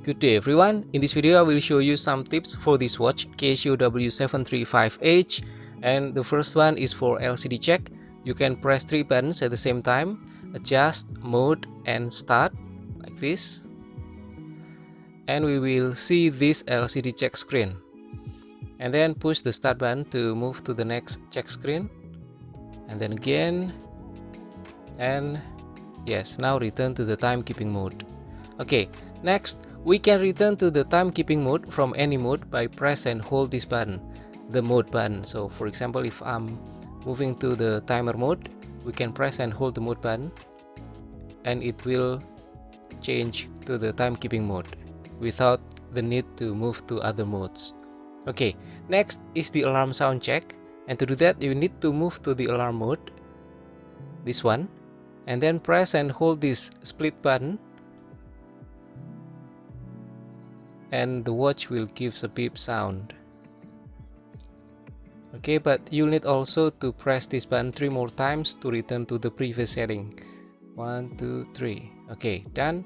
Good day everyone, in this video I will show you some tips for this watch Casio W735H, and the first one is for LCD check. You can press 3 buttons at the same time, adjust, mode and start like this, and we will see this LCD check screen, and then push the start button to move to the next check screen, and then again, and yes, now return to the timekeeping mode. Okay, next we can return to the timekeeping mode from any mode by press and hold this button, the mode button. So for example, if I'm moving to the timer mode, we can press and hold the mode button and it will change to the timekeeping mode without the need to move to other modes. Okay, next is the alarm sound check, and to do that you need to move to the alarm mode, this one, and then press and hold this split button, and the watch will give a beep sound. Okay, but you'll need also to press this button 3 more times to return to the previous setting. 1, 2, 3. Okay, done.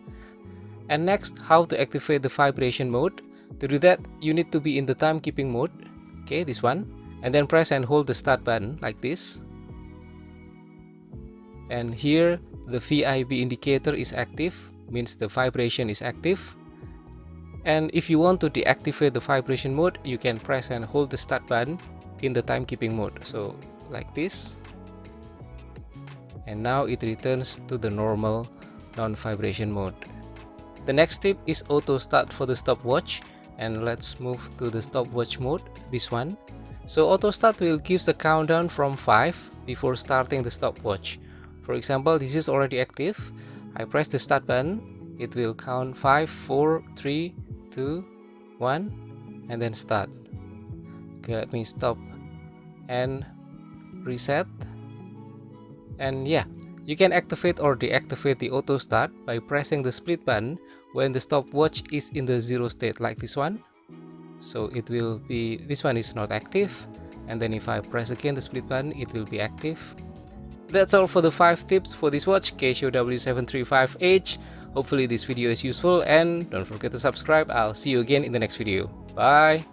And next, how to activate the vibration mode. To do that, you need to be in the timekeeping mode. Okay, this one, and then press and hold the start button like this. And here the VIB indicator is active, means the vibration is active. And if you want to deactivate the vibration mode, you can press and hold the start button in the timekeeping mode, so like this, and now it returns to the normal non-vibration mode. The next tip is auto start for the stopwatch, and let's move to the stopwatch mode, this one. So auto start will give a countdown from 5 before starting the stopwatch. For example, this is already active. I press the start button, it will count 5, 4, 3, 2, 1, and then start. Okay, let me stop and reset. And yeah, you can activate or deactivate the auto start by pressing the split button when the stopwatch is in the 0 state, like this one. So it will be, this one is not active, and then if I press again the split button, it will be active. That's all for the 5 tips for this watch Casio W735H. Hopefully this video is useful, and don't forget to subscribe. I'll see you again in the next video. Bye!